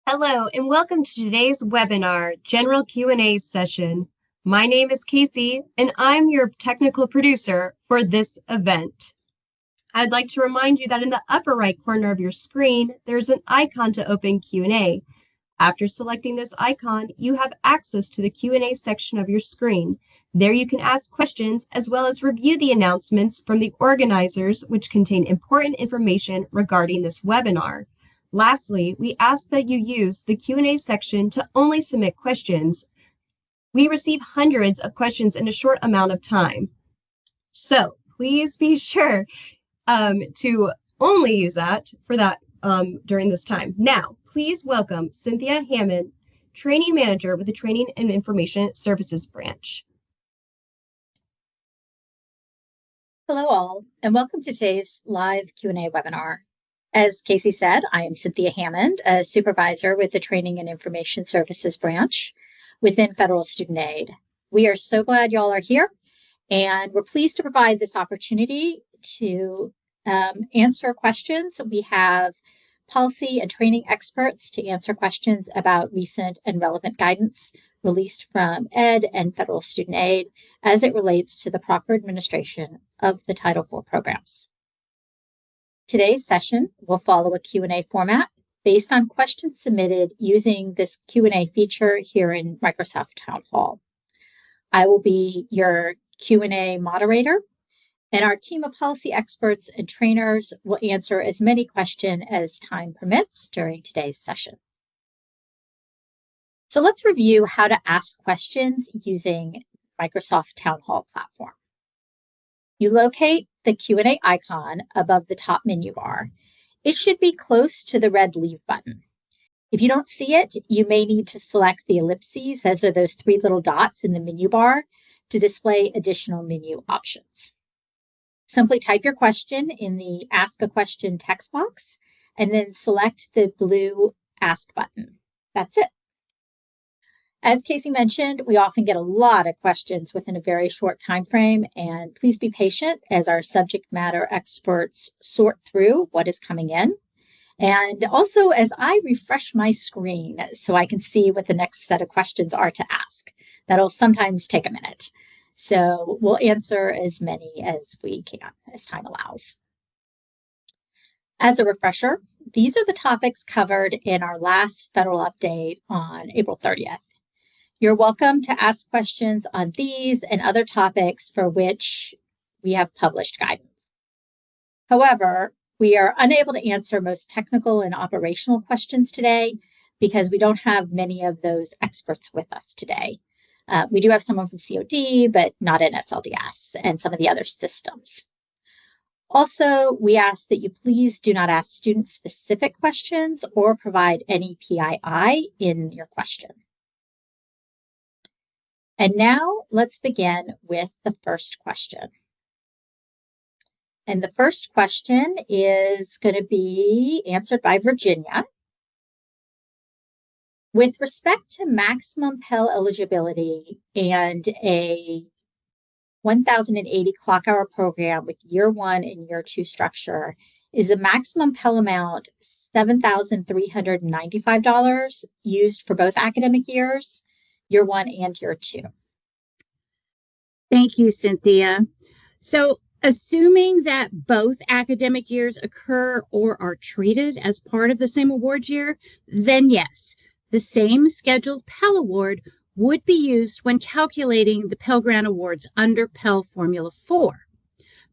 Hello and welcome to today's webinar, General Q&A session. My name is Casey and I'm your technical producer for this event. I'd like to remind you that in the upper right corner of your screen, there's an icon to open Q&A. After selecting this icon, you have access to the Q&A section of your screen. There you can ask questions as well as review the announcements from the organizers, which contain important information regarding this webinar. Lastly, we ask that you use the Q&A section to only submit questions. We receive hundreds of questions in a short amount of time. So please be sure to only use that during this time. Now, please welcome Cynthia Hammond, Training Manager with the Training and Information Services Branch. Hello all, and welcome to today's live Q&A webinar. As Casey said, I am Cynthia Hammond, a supervisor with the Training and Information Services Branch within Federal Student Aid. We are so glad y'all are here, and we're pleased to provide this opportunity to answer questions. We have policy and training experts to answer questions about recent and relevant guidance released from Ed and Federal Student Aid as it relates to the proper administration of the Title IV programs. Today's session will follow a Q&A format based on questions submitted using this Q&A feature here in Microsoft Town Hall. I will be your Q&A moderator, and our team of policy experts and trainers will answer as many questions as time permits during today's session. So let's review how to ask questions using Microsoft Town Hall platform. You locate the Q&A icon above the top menu bar. It should be close to the red Leave button. If you don't see it, you may need to select the ellipses, as are those three little dots in the menu bar, to display additional menu options. Simply type your question in the Ask a Question text box, and then select the blue Ask button. That's it. As Casey mentioned, we often get a lot of questions within a very short time frame, and please be patient as our subject matter experts sort through what is coming in. And also as I refresh my screen so I can see what the next set of questions are to ask. That'll sometimes take a minute. So we'll answer as many as we can, as time allows. As a refresher, these are the topics covered in our last federal update on April 30th. You're welcome to ask questions on these and other topics for which we have published guidance. However, we are unable to answer most technical and operational questions today because we don't have many of those experts with us today. We do have someone from COD, but not in SLDS and some of the other systems. Also, we ask that you please do not ask student-specific questions or provide any PII in your question. And now let's begin with the first question. And the first question is going to be answered by Virginia. With respect to maximum Pell eligibility and a 1,080 clock hour program with year 1 and year 2 structure, is the maximum Pell amount $7,395 used for both academic years, year 1 and year 2? Thank you, Cynthia. So assuming that both academic years occur or are treated as part of the same award year, then yes, the same scheduled Pell Award would be used when calculating the Pell Grant Awards under Pell Formula 4.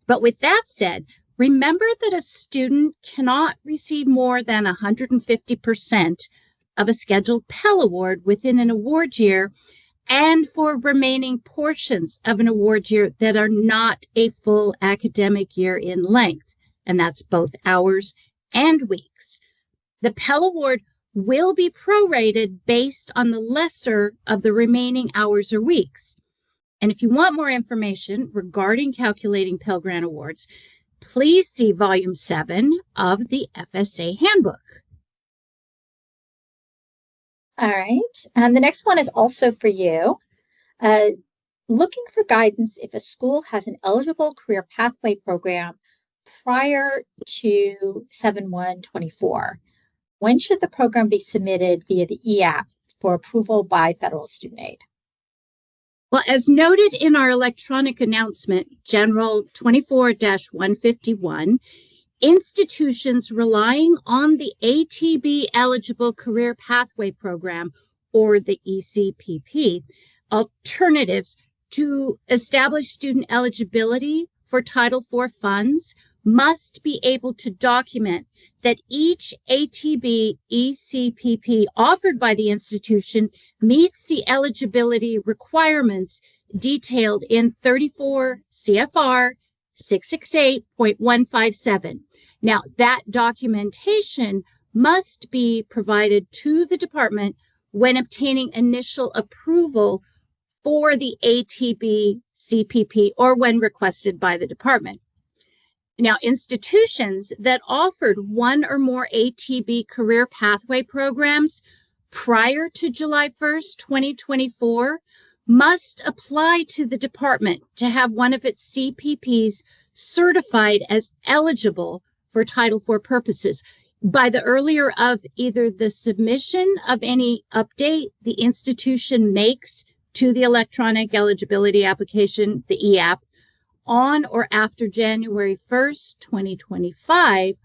But with that said, remember that a student cannot receive more than 150% of a scheduled Pell Award within an award year and for remaining portions of an award year that are not a full academic year in length, and that's both hours and weeks. The Pell Award will be prorated based on the lesser of the remaining hours or weeks. And if you want more information regarding calculating Pell Grant Awards, please see Volume 7 of the FSA Handbook. All right, and the next one is also for you. Looking for guidance if a school has an eligible career pathway program prior to 7/1/24. When should the program be submitted via the EAP for approval by federal student aid? Well, as noted in our electronic announcement, General 24-151, institutions relying on the ATB Eligible Career Pathway Program, or the ECPP, alternatives to establish student eligibility for Title IV funds must be able to document that each ATB ECPP offered by the institution meets the eligibility requirements detailed in 34 CFR 668.157. Now, that documentation must be provided to the department when obtaining initial approval for the ATB CPP or when requested by the department. Now, institutions that offered one or more ATB career pathway programs prior to July 1st, 2024, must apply to the department to have one of its CPPs certified as eligible for Title IV purposes by the earlier of either the submission of any update the institution makes to the electronic eligibility application, the EAP, on or after January 1st, 2025,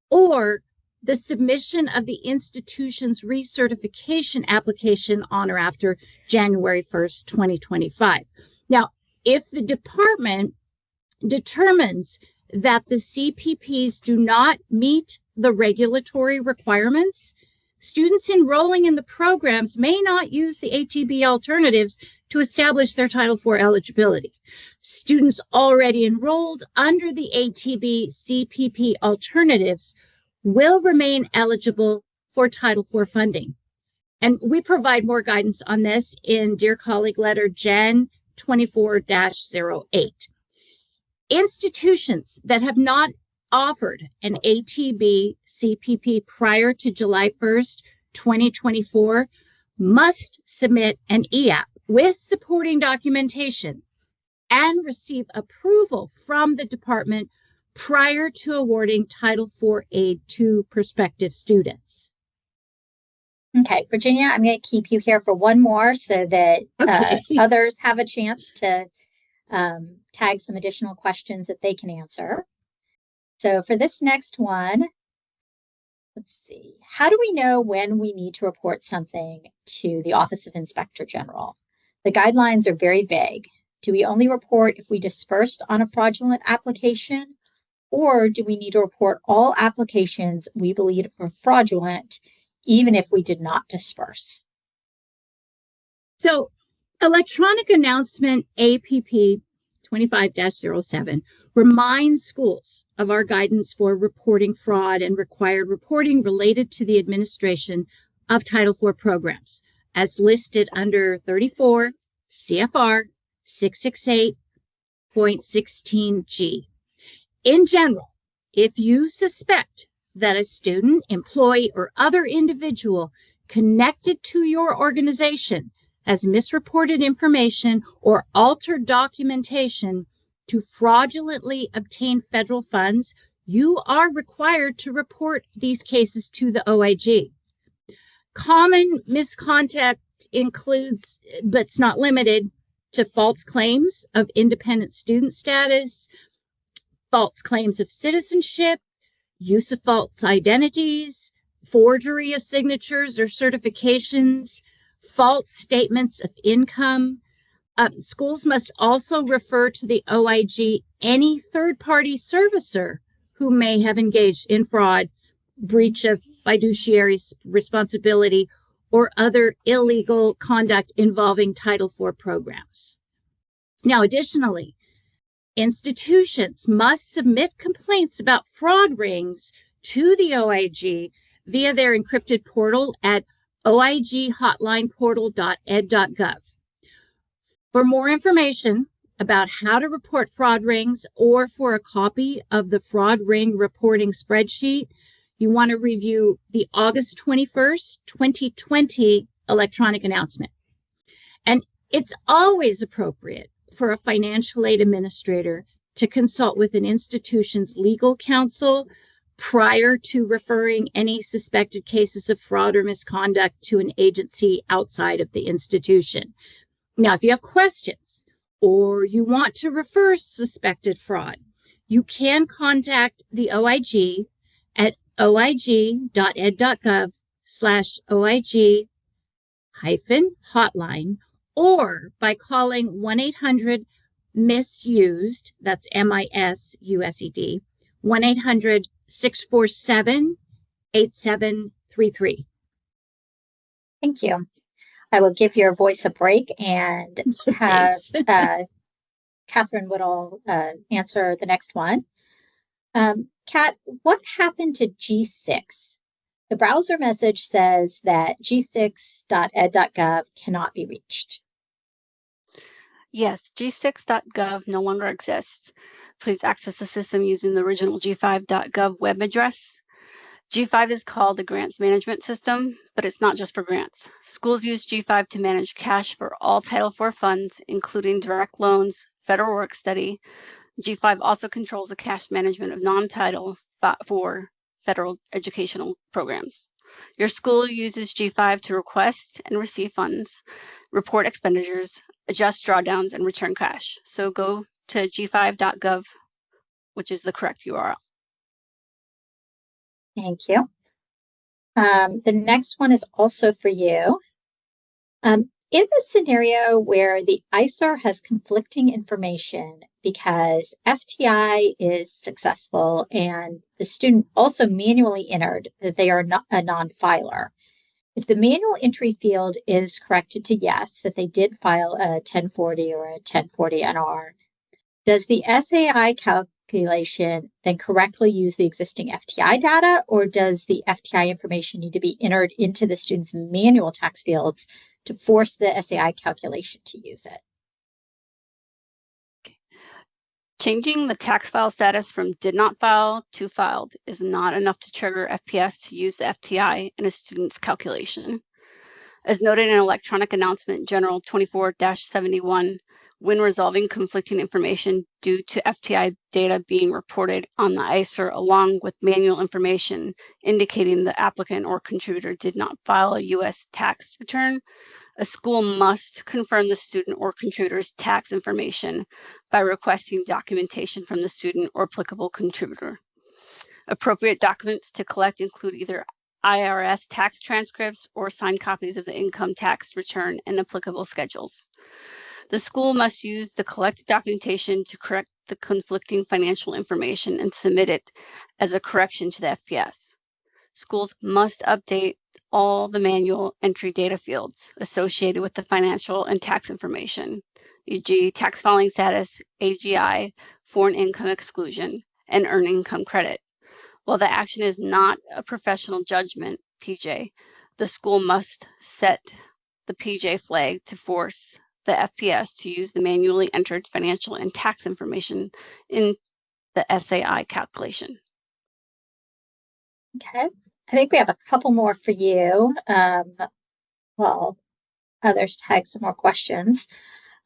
or the submission of the institution's recertification application on or after January 1st, 2025. Now, if the department determines that the CPPs do not meet the regulatory requirements, students enrolling in the programs may not use the ATB alternatives to establish their Title IV eligibility. Students already enrolled under the ATB CPP alternatives will remain eligible for Title IV funding. And we provide more guidance on this in Dear Colleague Letter Gen 24-08. Institutions that have not offered an ATB CPP prior to July 1st, 2024 must submit an EAP with supporting documentation and receive approval from the department prior to awarding Title IV aid to prospective students. Okay, Virginia, I'm going to keep you here for one more so that others have a chance to tag some additional questions that they can answer. So for this next one, let's see. How do we know when we need to report something to the Office of Inspector General? The guidelines are very vague. Do we only report if we dispersed on a fraudulent application? Or do we need to report all applications we believe are fraudulent, even if we did not disperse? So electronic announcement APP 25-07 reminds schools of our guidance for reporting fraud and required reporting related to the administration of Title IV programs, as listed under 34 CFR 668.16G. In general, if you suspect that a student, employee, or other individual connected to your organization has misreported information or altered documentation to fraudulently obtain federal funds, you are required to report these cases to the OIG. Common misconduct includes, but it's not limited to, false claims of independent student status, false claims of citizenship, use of false identities, forgery of signatures or certifications, false statements of income. Schools must also refer to the OIG any third-party servicer who may have engaged in fraud, breach of fiduciary responsibility, or other illegal conduct involving Title IV programs. Now, additionally, institutions must submit complaints about fraud rings to the OIG via their encrypted portal at oighotlineportal.ed.gov. For more information about how to report fraud rings or for a copy of the fraud ring reporting spreadsheet, you want to review the August 21st, 2020 electronic announcement. And it's always appropriate for a financial aid administrator to consult with an institution's legal counsel prior to referring any suspected cases of fraud or misconduct to an agency outside of the institution. Now, if you have questions or you want to refer suspected fraud, you can contact the OIG at oig.ed.gov/OIG-hotline, or by calling 1-800-MISUSED, that's MISUSED, 1-800-647-8733. Thank you. I will give your voice a break and have Catherine Whittle answer the next one. Kat, what happened to G6? The browser message says that g6.ed.gov cannot be reached. Yes, g6.gov no longer exists. Please access the system using the original g5.gov web address. G5 is called the Grants Management System, but it's not just for grants. Schools use G5 to manage cash for all Title IV funds, including direct loans, federal work study. G5 also controls the cash management of non-Title IV federal educational programs. Your school uses G5 to request and receive funds, report expenditures, adjust drawdowns, and return cash. So go to g5.gov, which is the correct URL. Thank you. The next one is also for you. In the scenario where the ISR has conflicting information because FTI is successful and the student also manually entered that they are not a non-filer, if the manual entry field is corrected to yes, that they did file a 1040 or a 1040 NR, does the SAI calculation then correctly use the existing FTI data, or does the FTI information need to be entered into the student's manual tax fields to force the SAI calculation to use it? Changing the tax file status from did not file to filed is not enough to trigger FPS to use the FTI in a student's calculation. As noted in Electronic Announcement General 24-71, when resolving conflicting information due to FTI data being reported on the ISR along with manual information indicating the applicant or contributor did not file a U.S. tax return, a school must confirm the student or contributor's tax information by requesting documentation from the student or applicable contributor. Appropriate documents to collect include either IRS tax transcripts or signed copies of the income tax return and applicable schedules. The school must use the collected documentation to correct the conflicting financial information and submit it as a correction to the FPS. Schools must update all the manual entry data fields associated with the financial and tax information, e.g. tax filing status, AGI, foreign income exclusion, and earned income credit. While the action is not a professional judgment, PJ, the school must set the PJ flag to force the FPS to use the manually entered financial and tax information in the SAI calculation. Okay, I think we have a couple more for you. Well, others tag some more questions.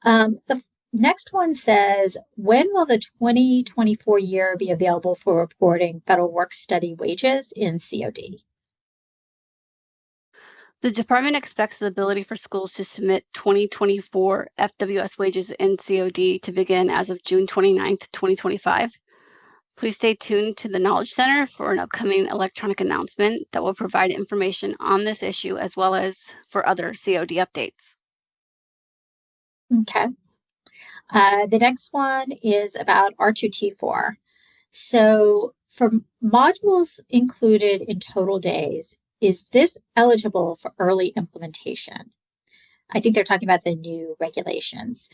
The next one says, when will the 2024 year be available for reporting federal work study wages in COD? The department expects the ability for schools to submit 2024 FWS wages in COD to begin as of June 29th, 2025. Please stay tuned to the Knowledge Center for an upcoming electronic announcement that will provide information on this issue as well as for other COD updates. Okay. The next one is about R2T4. So for modules included in total days, is this eligible for early implementation? I think they're talking about the new regulations.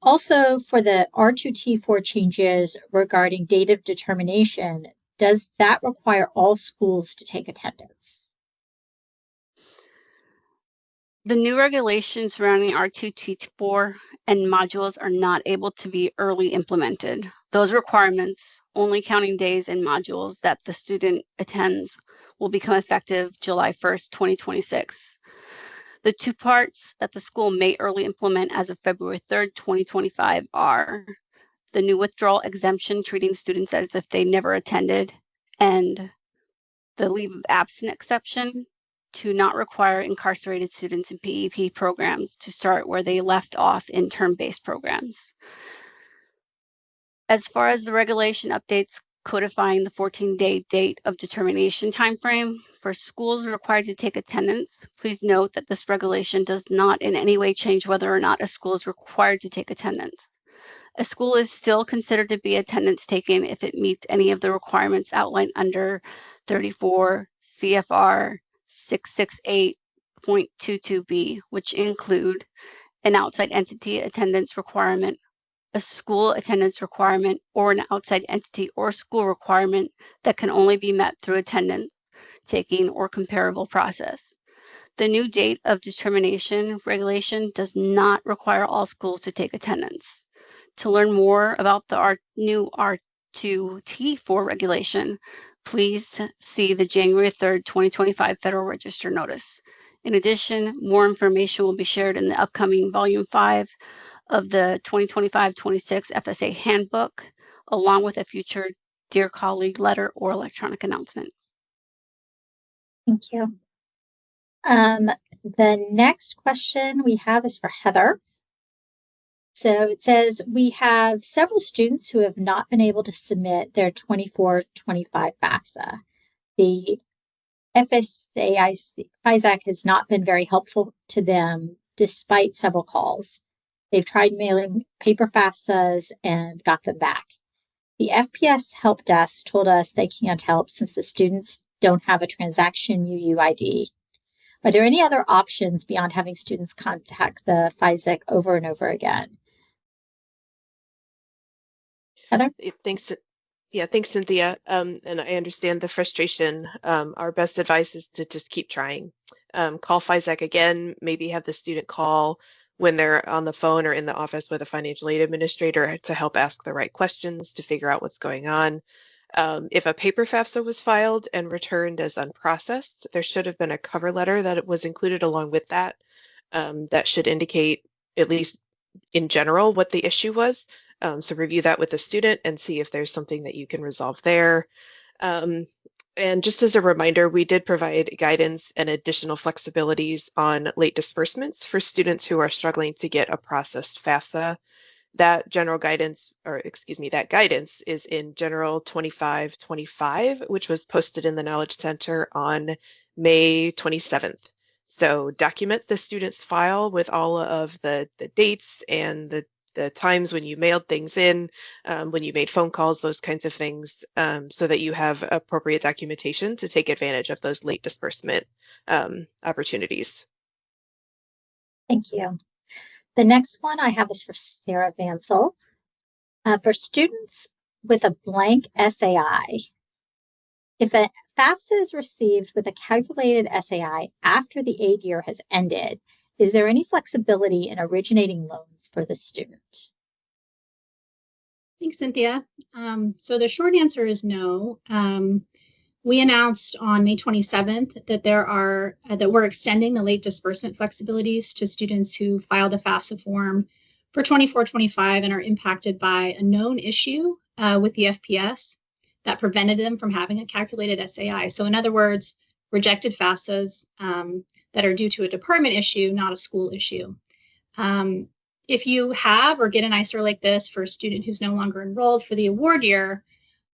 Also, for the R2T4 changes regarding date of determination, does that require all schools to take attendance? The new regulations surrounding R2T4 and modules are not able to be early implemented. Those requirements, only counting days and modules that the student attends, will become effective July 1st, 2026. The two parts that the school may early implement as of February 3rd, 2025 are the new withdrawal exemption treating students as if they never attended, and the leave of absence exception to not require incarcerated students in PEP programs to start where they left off in term-based programs. As far as the regulation updates codifying the 14-day date of determination timeframe for schools required to take attendance, please note that this regulation does not in any way change whether or not a school is required to take attendance. A school is still considered to be attendance taken if it meets any of the requirements outlined under 34 CFR 668.22b, which include an outside entity attendance requirement, a school attendance requirement, or an outside entity or school requirement that can only be met through attendance taking or comparable process. The new date of determination regulation does not require all schools to take attendance. To learn more about the new R2T4 regulation, please see the January 3rd, 2025 Federal Register notice. In addition, more information will be shared in the upcoming Volume 5 of the 2025-26 FSA Handbook, along with a future Dear Colleague letter or electronic announcement. Thank you. The next question we have is for Heather. So it says, we have several students who have not been able to submit their 24-25 FAFSA. The FSA has not been very helpful to them despite several calls. They've tried mailing paper FAFSAs and got them back. The FPS help desk told us they can't help since the students don't have a transaction UUID. Are there any other options beyond having students contact the FISAC over and over again? Heather? Thanks. Yeah, thanks, Cynthia. And I understand the frustration. Our best advice is to just keep trying. Call FISAC again, maybe have the student call when they're on the phone or in the office with a financial aid administrator to help ask the right questions to figure out what's going on. If a paper FAFSA was filed and returned as unprocessed, there should have been a cover letter that was included along with that. That should indicate, at least in general, what the issue was. So review that with the student and see if there's something that you can resolve there. And just as a reminder, we did provide guidance and additional flexibilities on late disbursements for students who are struggling to get a processed FAFSA. That general guidance, or excuse me, that guidance is in General 2525, which was posted in the Knowledge Center on May 27th. So document the student's file with all of the dates and the times when you mailed things in, when you made phone calls, those kinds of things, so that you have appropriate documentation to take advantage of those late disbursement opportunities. Thank you. The next one I have is for Sarah Vansel. For students with a blank SAI, if a FAFSA is received with a calculated SAI after the aid year has ended, is there any flexibility in originating loans for the student? Thanks, Cynthia. So the short answer is no. We announced on May 27th that that we're extending the late disbursement flexibilities to students who filed a FAFSA form for 24-25 and are impacted by a known issue with the FPS that prevented them from having a calculated SAI. So in other words, rejected FAFSAs that are due to a department issue, not a school issue. If you have or get an ISER like this for a student who's no longer enrolled for the award year,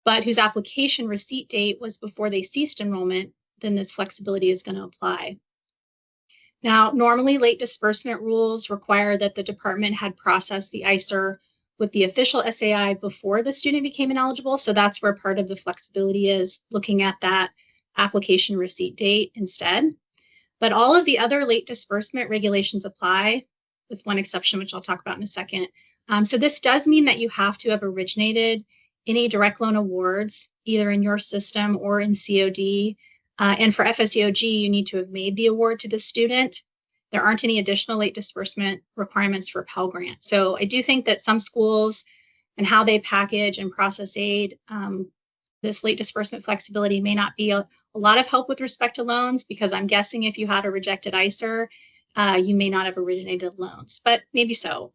but whose application receipt date was before they ceased enrollment, then this flexibility is going to apply. Now, normally late disbursement rules require that the department had processed the ISER with the official SAI before the student became ineligible. So that's where part of the flexibility is, looking at that application receipt date instead. But all of the other late disbursement regulations apply, with one exception, which I'll talk about in a second. So this does mean that you have to have originated any direct loan awards, either in your system or in COD. And for FSEOG, you need to have made the award to the student. There aren't any additional late disbursement requirements for Pell Grant. So I do think that some schools and how they package and process aid, this late disbursement flexibility may not be a lot of help with respect to loans, because I'm guessing if you had a rejected ISER, you may not have originated loans, but maybe so.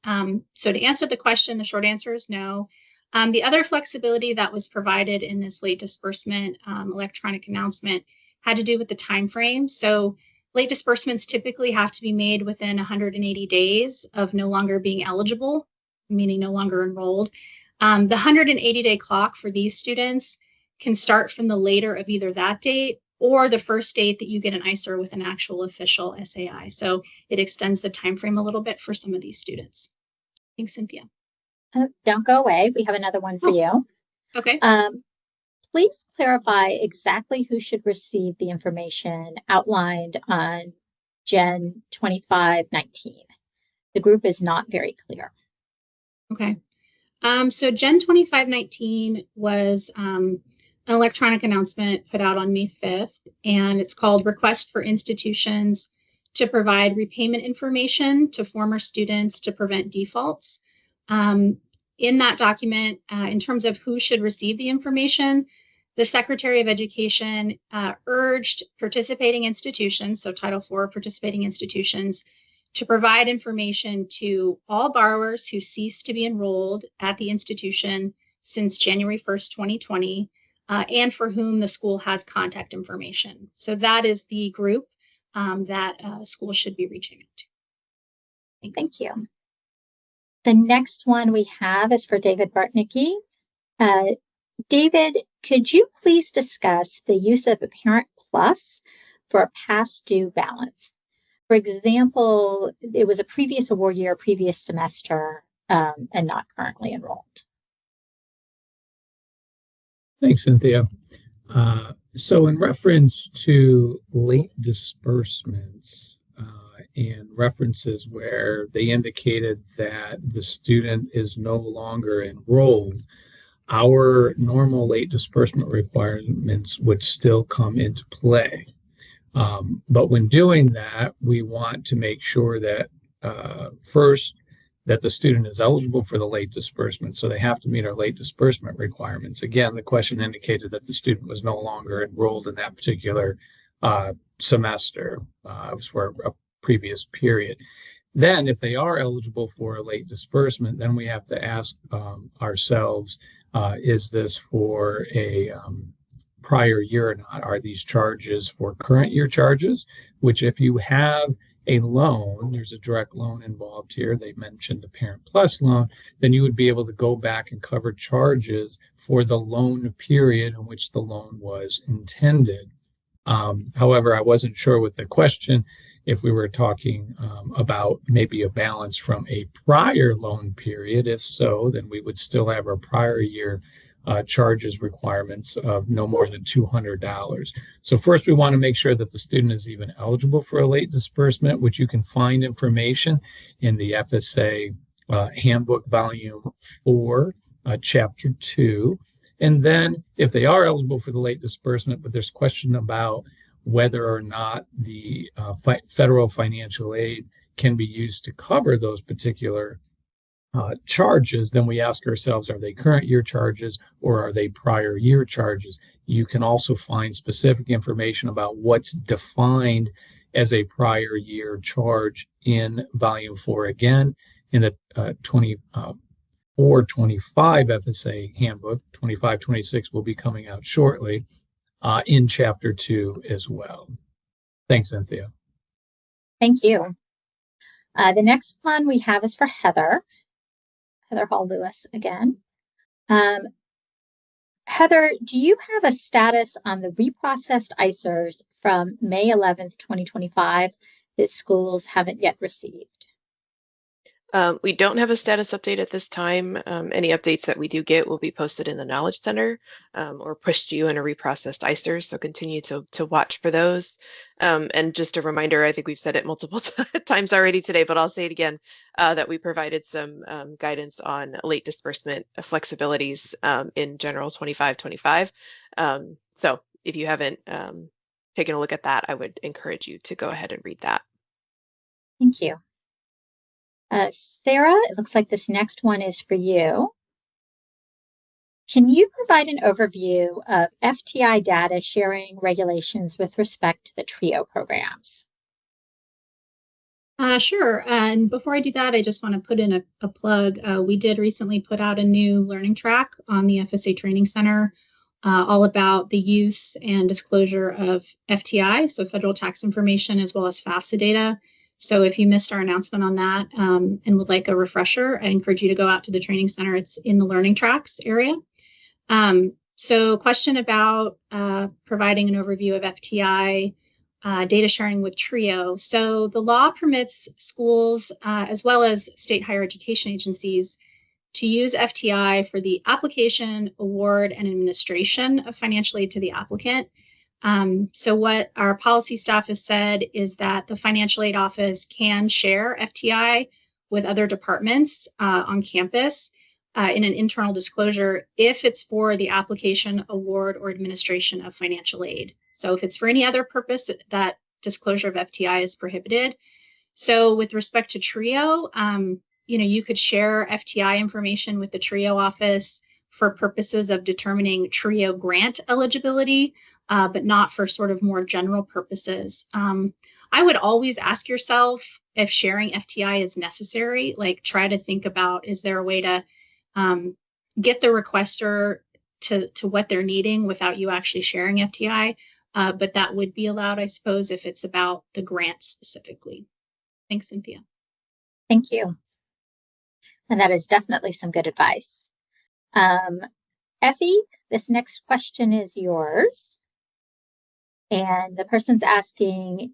So to answer the question, the short answer is no. The other flexibility that was provided in this late disbursement electronic announcement had to do with the time frame. So late disbursements typically have to be made within 180 days of no longer being eligible, meaning no longer enrolled. The 180-day clock for these students can start from the later of either that date or the first date that you get an ISER with an actual official SAI. So it extends the time frame a little bit for some of these students. Thanks, Cynthia. Don't go away. We have another one for you. Okay. Please clarify exactly who should receive the information outlined on Gen 2519. The group is not very clear. Okay. So Gen 2519 was an electronic announcement put out on May 5th, and it's called Request for Institutions to Provide Repayment Information to Former Students to Prevent Defaults. In that document, in terms of who should receive the information, the Secretary of Education urged participating institutions, so Title IV participating institutions, to provide information to all borrowers who ceased to be enrolled at the institution since January 1st, 2020, and for whom the school has contact information. So that is the group that schools should be reaching out to. Thank you. The next one we have is for David Bartnicki. David, could you please discuss the use of a Parent Plus for a past due balance? For example, it was a previous award year, previous semester, and not currently enrolled. Thanks, Cynthia. So in reference to late disbursements and references where they indicated that the student is no longer enrolled, our normal late disbursement requirements would still come into play. But when doing that, we want to make sure that first, that the student is eligible for the late disbursement. So they have to meet our late disbursement requirements. Again, the question indicated that the student was no longer enrolled in that particular semester. It was for a previous period. Then if they are eligible for a late disbursement, then we have to ask ourselves, is this for a prior year or not? Are these charges for current year charges? Which if you have a loan, there's a direct loan involved here, they mentioned a Parent Plus loan, then you would be able to go back and cover charges for the loan period in which the loan was intended. However, I wasn't sure with the question if we were talking about maybe a balance from a prior loan period. If so, then we would still have our prior year charges requirements of no more than $200. So first, we want to make sure that the student is even eligible for a late disbursement, which you can find information in the FSA Handbook Volume 4, Chapter 2. And then if they are eligible for the late disbursement, but there's question about whether or not the federal financial aid can be used to cover those particular charges, then we ask ourselves, are they current year charges or are they prior year charges? You can also find specific information about what's defined as a prior year charge in Volume 4 again, in the 2425 FSA Handbook. 2526 will be coming out shortly in Chapter 2 as well. Thanks, Cynthia. Thank you. The next one we have is for Heather Hall Lewis again. Heather, do you have a status on the reprocessed ISERs from May 11th, 2025 that schools haven't yet received? We don't have a status update at this time. Any updates that we do get will be posted in the Knowledge Center or pushed to you in a reprocessed ISER, so continue to watch for those. And just a reminder, I think we've said it multiple times already today, but I'll say it again, that we provided some guidance on late disbursement flexibilities in General 2525. So if you haven't taken a look at that, I would encourage you to go ahead and read that. Thank you. Sarah, it looks like this next one is for you. Can you provide an overview of FTI data sharing regulations with respect to the TRIO programs? Sure. And before I do that, I just want to put in a plug. We did recently put out a new learning track on the FSA Training Center, all about the use and disclosure of FTI, so federal tax information, as well as FAFSA data. So if you missed our announcement on that and would like a refresher, I encourage you to go out to the training center. It's in the learning tracks area. So question about providing an overview of FTI data sharing with TRIO. So the law permits schools as well as state higher education agencies to use FTI for the application, award, and administration of financial aid to the applicant. So what our policy staff has said is that the financial aid office can share FTI with other departments on campus in an internal disclosure if it's for the application, award, or administration of financial aid. So if it's for any other purpose, that disclosure of FTI is prohibited. So with respect to TRIO, you could share FTI information with the TRIO office for purposes of determining TRIO grant eligibility, but not for sort of more general purposes. I would always ask yourself if sharing FTI is necessary. Like, try to think about, is there a way to get the requester to what they're needing without you actually sharing FTI? But that would be allowed, I suppose, if it's about the grant specifically. Thanks, Cynthia. Thank you. And that is definitely some good advice. Effie, this next question is yours. And the person's asking,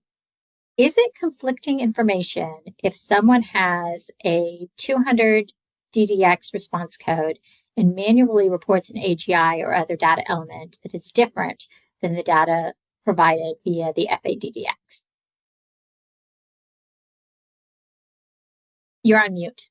is it conflicting information if someone has a 200 DDX response code and manually reports an AGI or other data element that is different than the data provided via the FADDX? You're on mute.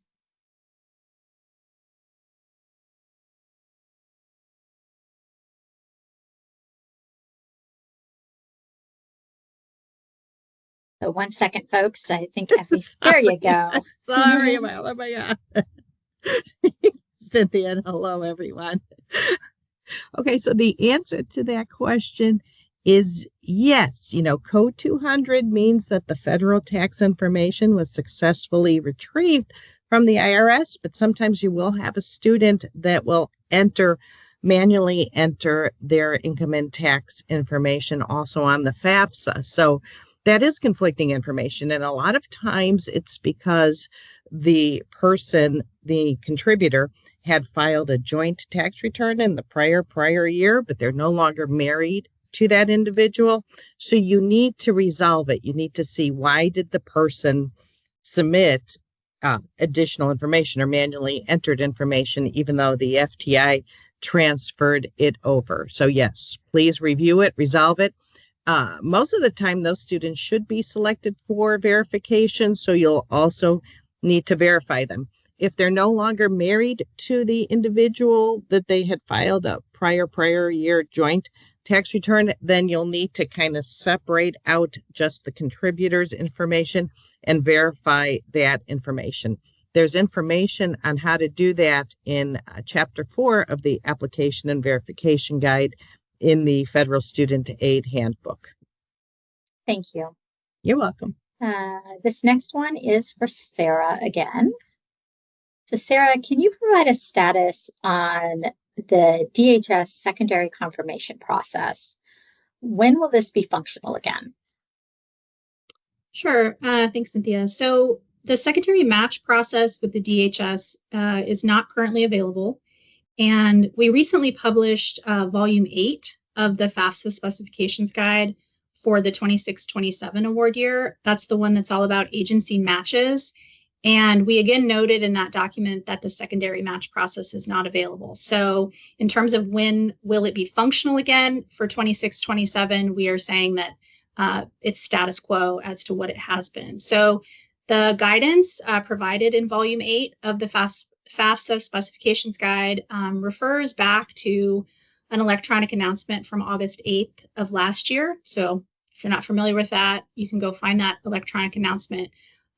So 1 second, folks. I think Effie's, there you go. Sorry about that. Cynthia, and hello, everyone. Okay, so the answer to that question is yes. Code 200 means that the federal tax information was successfully retrieved from the IRS, but sometimes you will have a student that will manually enter their income and tax information also on the FAFSA. So that is conflicting information. And a lot of times it's because the person, the contributor, had filed a joint tax return in the prior year, but they're no longer married to that individual. So you need to resolve it. You need to see, why did the person submit additional information or manually entered information, even though the FTI transferred it over. So yes, please review it, resolve it. Most of the time, those students should be selected for verification, so you'll also need to verify them. If they're no longer married to the individual that they had filed a prior year joint tax return, then you'll need to kind of separate out just the contributor's information and verify that information. There's information on how to do that in Chapter 4 of the Application and Verification Guide in the Federal Student Aid Handbook. Thank you. You're welcome. This next one is for Sarah again. So Sarah, can you provide a status on the DHS secondary confirmation process? When will this be functional again? Sure. Thanks, Cynthia. So the secondary match process with the DHS is not currently available. And we recently published volume 8 of the FAFSA specifications guide for the 26-27 award year. That's the one that's all about agency matches. And we again noted in that document that the secondary match process is not available. So in terms of when will it be functional again for 26-27, we are saying that it's status quo as to what it has been. So the guidance provided in volume 8 of the FAFSA specifications guide refers back to an electronic announcement from August 8th of last year. So if you're not familiar with that, you can go find that electronic announcement.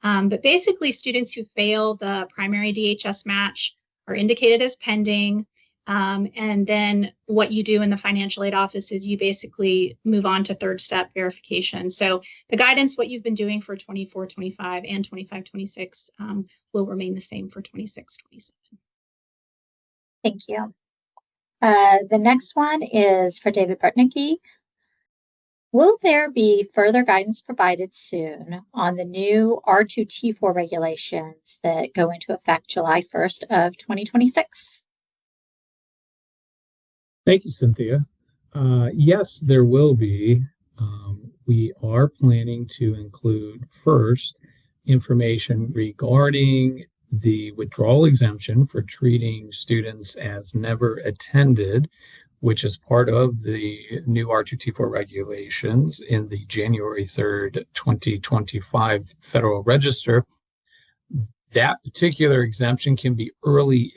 But basically, students who fail the primary DHS match are indicated as pending. And then what you do in the financial aid office is you basically move on to third step verification. So the guidance, what you've been doing for 24-25 and 25-26 will remain the same for 26-27. Thank you. The next one is for David Bartnicki. Will there be further guidance provided soon on the new R2T4 regulations that go into effect July 1st of 2026? Thank you, Cynthia. Yes, there will be. We are planning to include first information regarding the withdrawal exemption for treating students as never attended, which is part of the new R2T4 regulations in the January 3rd, 2025 Federal Register. That particular exemption can be early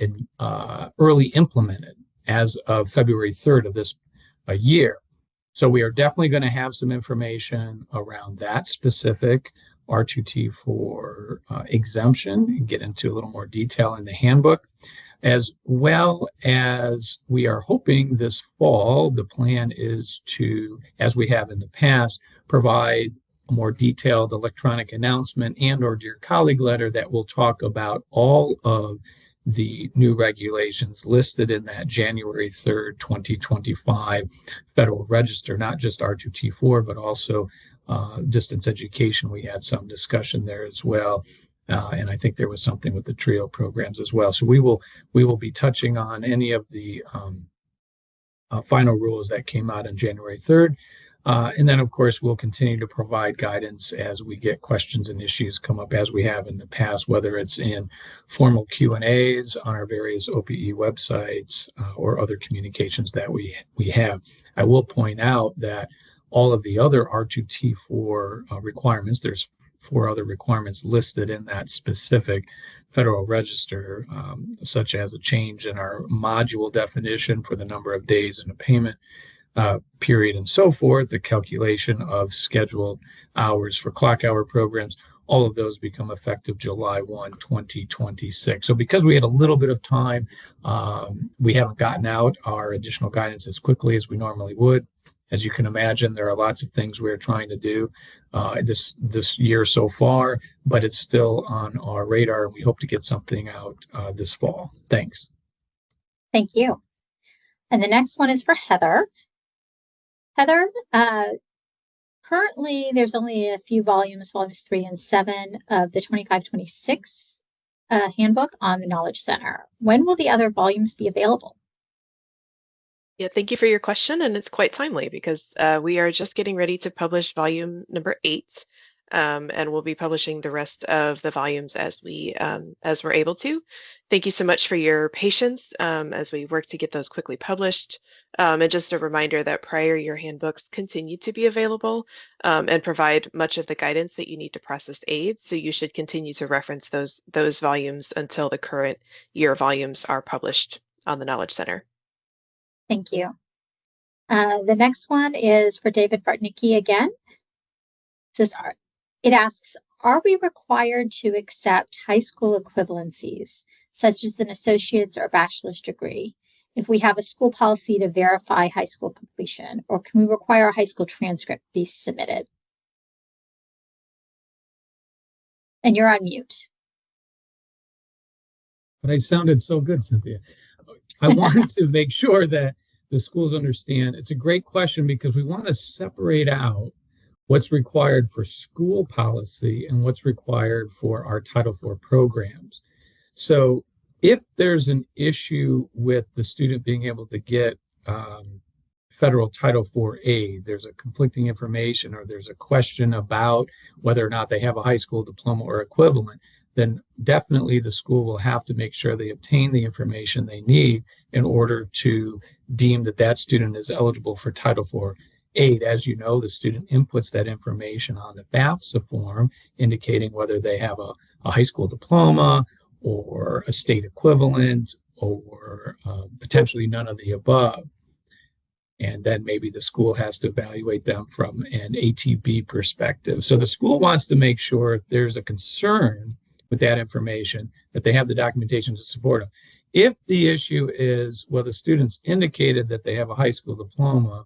implemented as of February 3rd of this year. So we are definitely going to have some information around that specific R2T4 exemption and get into a little more detail in the handbook, as well as we are hoping this fall, the plan is to, as we have in the past, provide a more detailed electronic announcement and or Dear Colleague letter that will talk about all of the new regulations listed in that January 3rd, 2025 Federal Register, not just R2T4, but also distance education. We had some discussion there as well. And I think there was something with the TRIO programs as well. So we will be touching on any of the final rules that came out on January 3rd. And then, of course, we'll continue to provide guidance as we get questions and issues come up, as we have in the past, whether it's in formal Q&As on our various OPE websites or other communications that we have. I will point out that all of the other R2T4 requirements, there's 4 other requirements listed in that specific Federal Register, such as a change in our module definition for the number of days in a payment period and so forth, the calculation of scheduled hours for clock hour programs. All of those become effective July 1, 2026. So because we had a little bit of time, we haven't gotten out our additional guidance as quickly as we normally would. As you can imagine, there are lots of things we're trying to do this year so far, but it's still on our radar, and we hope to get something out this fall. Thanks. Thank you. And the next one is for Heather. Heather, currently there's only a few volumes 3 and 7 of the 25-26 handbook on the Knowledge Center. When will the other volumes be available? Yeah, thank you for your question, and it's quite timely because we are just getting ready to publish volume number 8, and we'll be publishing the rest of the volumes as we're able to. Thank you so much for your patience as we work to get those quickly published. And just a reminder that prior year handbooks continue to be available and provide much of the guidance that you need to process aids. So you should continue to reference those volumes until the current year volumes are published on the Knowledge Center. Thank you. The next one is for David Bartnicki again. It asks, are we required to accept high school equivalencies, such as an associate's or bachelor's degree, if we have a school policy to verify high school completion, or can we require a high school transcript be submitted? And you're on mute. But I sounded so good, Cynthia. I want to make sure that the schools understand. It's a great question because we want to separate out what's required for school policy and what's required for our Title IV programs. So if there's an issue with the student being able to get federal Title IV aid, there's a conflicting information or there's a question about whether or not they have a high school diploma or equivalent, then definitely the school will have to make sure they obtain the information they need in order to deem that that student is eligible for Title IV aid. As you know, the student inputs that information on the FAFSA form, indicating whether they have a high school diploma or a state equivalent or potentially none of the above. And then maybe the school has to evaluate them from an ATB perspective. So the school wants to make sure if there's a concern with that information, that they have the documentation to support them. If the issue is, well, the students indicated that they have a high school diploma,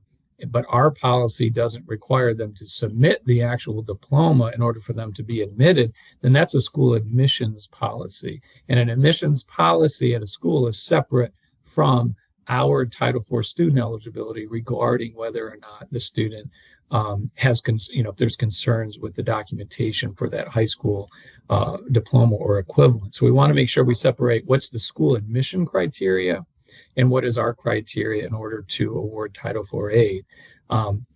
but our policy doesn't require them to submit the actual diploma in order for them to be admitted, then that's a school admissions policy. And an admissions policy at a school is separate from our Title IV student eligibility regarding whether or not the student has, if there's concerns with the documentation for that high school diploma or equivalent. So we want to make sure we separate what's the school admission criteria and what is our criteria in order to award Title IV aid.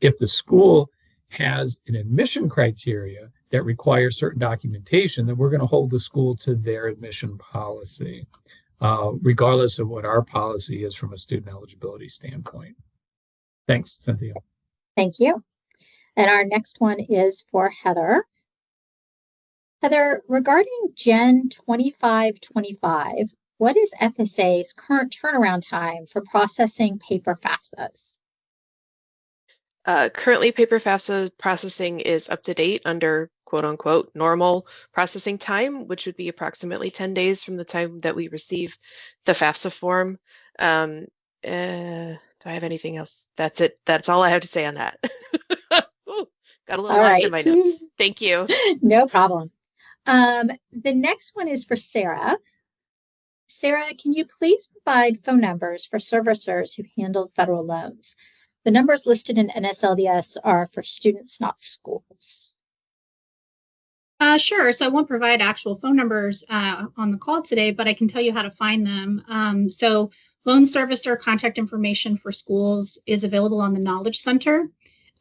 If the school has an admission criteria that requires certain documentation, then we're going to hold the school to their admission policy, regardless of what our policy is from a student eligibility standpoint. Thanks, Cynthia. Thank you. And our next one is for Heather. Heather, regarding Gen 2525, what is FSA's current turnaround time for processing paper FAFSAs? Currently, paper FAFSA processing is up to date under quote unquote normal processing time, which would be approximately 10 days from the time that we receive the FAFSA form. Do I have anything else? That's it. That's all I have to say on that. Ooh, got a little lost in my notes. Thank you. No problem. The next one is for Sarah. Sarah, can you please provide phone numbers for servicers who handle federal loans? The numbers listed in NSLDS are for students, not schools. Sure. So I won't provide actual phone numbers on the call today, but I can tell you how to find them. So loan servicer contact information for schools is available on the Knowledge Center.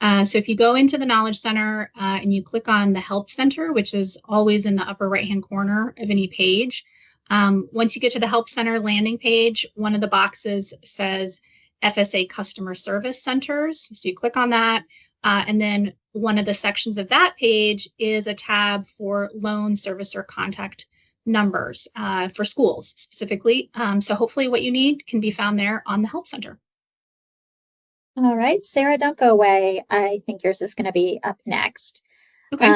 So if you go into the Knowledge Center and you click on the Help Center, which is always in the upper right-hand corner of any page, once you get to the Help Center landing page, one of the boxes says FSA Customer Service Centers. So you click on that, and then one of the sections of that page is a tab for loan servicer contact numbers for schools specifically. So hopefully what you need can be found there on the Help Center. All right, Sarah, don't go away. I think yours is going to be up next. Okay.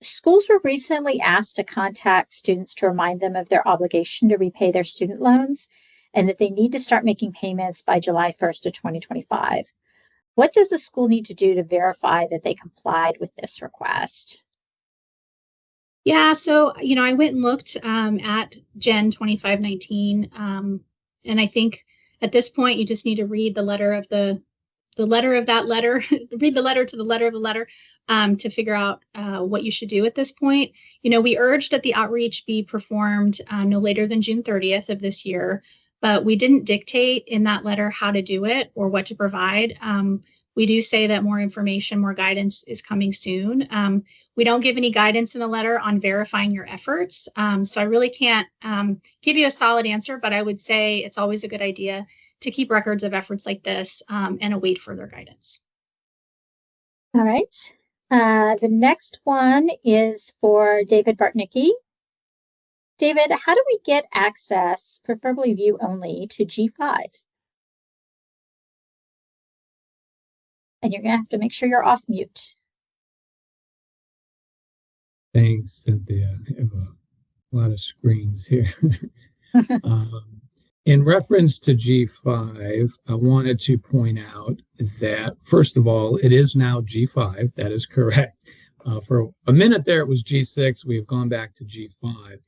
Schools were recently asked to contact students to remind them of their obligation to repay their student loans and that they need to start making payments by July 1st of 2025. What does the school need to do to verify that they complied with this request? Yeah, so, I went and looked at Gen 2519, and I think at this point you just need to read the letter of that letter, read the letter to the letter of the letter to figure out what you should do at this point. We urged that the outreach be performed no later than June 30th of this year, but we didn't dictate in that letter how to do it or what to provide. We do say that more information, more guidance is coming soon. We don't give any guidance in the letter on verifying your efforts. So I really can't give you a solid answer, but I would say it's always a good idea to keep records of efforts like this and await further guidance. All right. The next one is for David Bartnicki. David, how do we get access, preferably view only, to G5? And you're going to have to make sure you're off mute. Thanks, Cynthia. I have a lot of screens here. In reference to G5, I wanted to point out that, first of all, it is now G5. That is correct. For a minute there, it was G6. We've gone back to G5.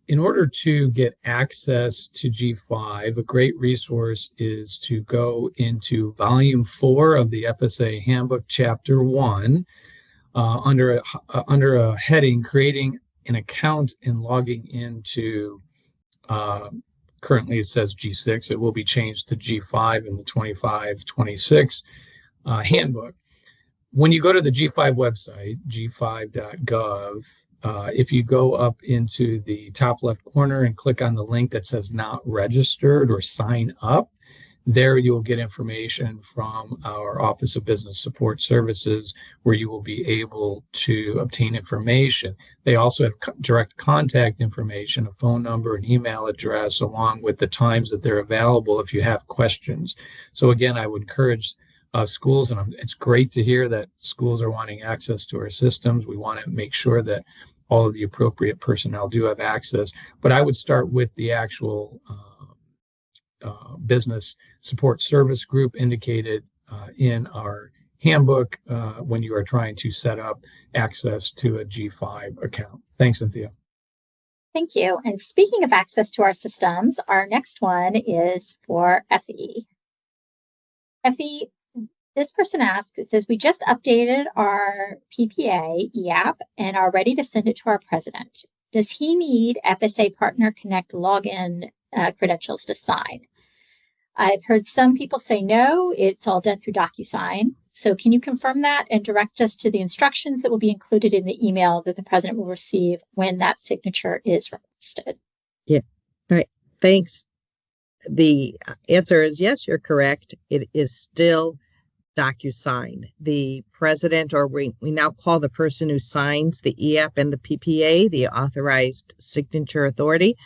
In order to get access to G5, a great resource is to go into Volume 4 of the FSA Handbook, Chapter 1, under a heading, Creating an Account and Logging into, currently it says G6. It will be changed to G5 in the 25-26 handbook. When you go to the G5 website, g5.gov, if you go up into the top left corner and click on the link that says not registered or sign up, there you'll get information from our Office of Business Support Services where you will be able to obtain information. They also have direct contact information, a phone number, an email address, along with the times that they're available if you have questions. So again, I would encourage schools, and it's great to hear that schools are wanting access to our systems. We want to make sure that all of the appropriate personnel do have access. But I would start with the actual business support service group indicated in our handbook when you are trying to set up access to a G5 account. Thanks, Cynthia. Thank you. And speaking of access to our systems, our next one is for Effie. Effie, this person asks, it says, we just updated our PPA EAP and are ready to send it to our president. Does he need FSA Partner Connect login credentials to sign? I've heard some people say no, it's all done through DocuSign. So can you confirm that and direct us to the instructions that will be included in the email that the president will receive when that signature is requested? Yeah, all right, thanks. The answer is yes, you're correct. It is still DocuSign. The president, or we now call the person who signs the EAP and the PPA, the authorized signature authority.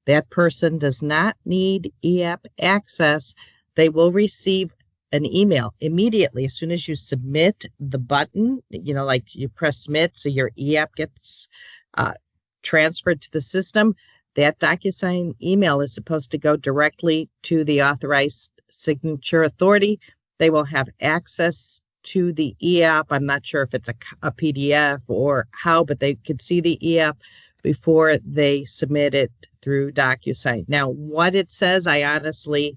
That person does not need EAP access. They will receive an email immediately as soon as you submit the button, like you press submit, so your EAP gets transferred to the system. That DocuSign email is supposed to go directly to the authorized signature authority. They will have access to the EAP. I'm not sure if it's a PDF or how, but they could see the EAP before they submit it through DocuSign. Now, what it says, I honestly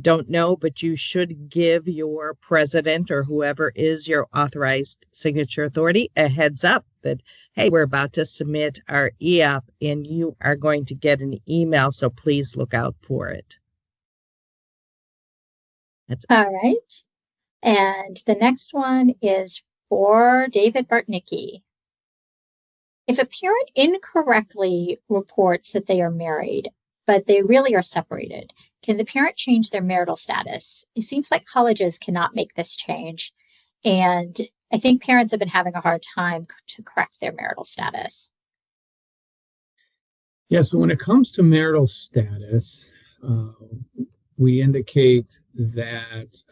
don't know, but you should give your president or whoever is your authorized signature authority a heads up that, hey, we're about to submit our EAP and you are going to get an email, so please look out for it. That's all right. And the next one is for David Bartnicki. If a parent incorrectly reports that they are married, but they really are separated, can the parent change their marital status? It seems like colleges cannot make this change. And I think parents have been having a hard time to correct their marital status. Yeah, so when it comes to marital status, we indicate that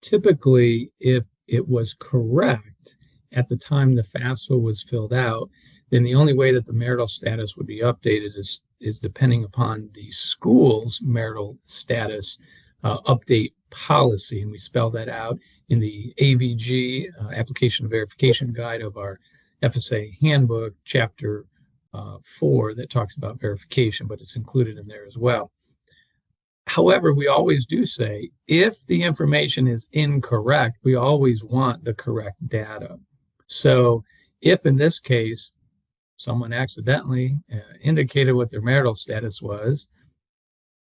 typically if it was correct at the time the FAFSA was filled out, then the only way that the marital status would be updated is depending upon the school's marital status update policy. And we spell that out in the AVG, Application Verification Guide of our FSA Handbook, Chapter 4, that talks about verification, but it's included in there as well. However, we always do say, if the information is incorrect, we always want the correct data. So if in this case, someone accidentally indicated what their marital status was,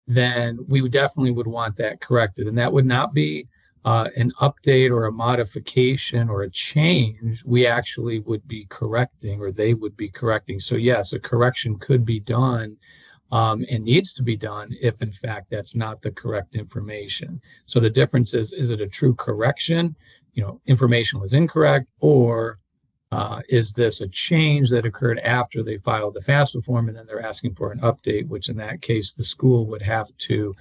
then we definitely would want that corrected. And that would not be an update or a modification or a change. We actually would be correcting, or they would be correcting. So yes, a correction could be done and needs to be done if in fact that's not the correct information. So the difference is it a true correction? Information was incorrect, or is this a change that occurred after they filed the FAFSA form and then they're asking for an update, which in that case, the school would have to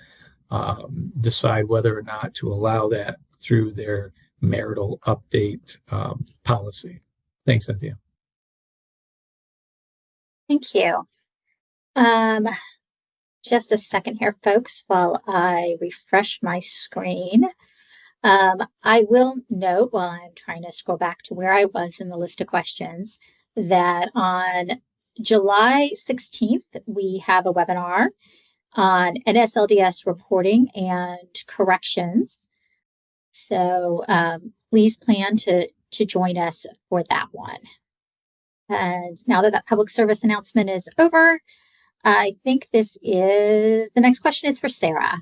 decide whether or not to allow that through their marital update policy. Thanks, Cynthia. Thank you. Just a second here, folks, while I refresh my screen. I will note, while I'm trying to scroll back to where I was in the list of questions, that on July 16th, we have a webinar on NSLDS reporting and corrections. So please plan to join us for that one. And now that public service announcement is over, I think the next question is for Sarah.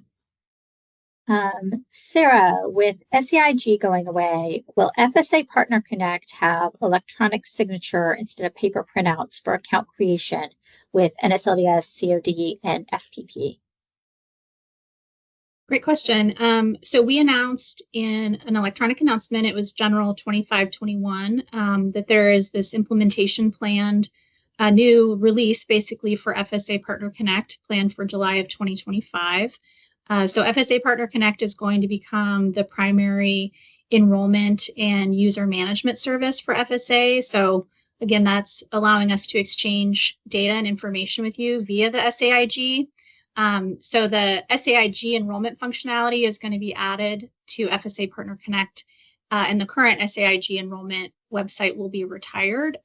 Sarah, with SEIG going away, will FSA Partner Connect have electronic signature instead of paper printouts for account creation with NSLDS, COD, and FPP? Great question. So we announced in an electronic announcement, it was General 2521, that there is this implementation planned, a new release basically for FSA Partner Connect planned for July of 2025. So FSA Partner Connect is going to become the primary enrollment and user management service for FSA. So Again, that's allowing us to exchange data and information with you via the SAIG. So the SAIG enrollment functionality is going to be added to FSA Partner Connect, and the current SAIG enrollment website will be retired.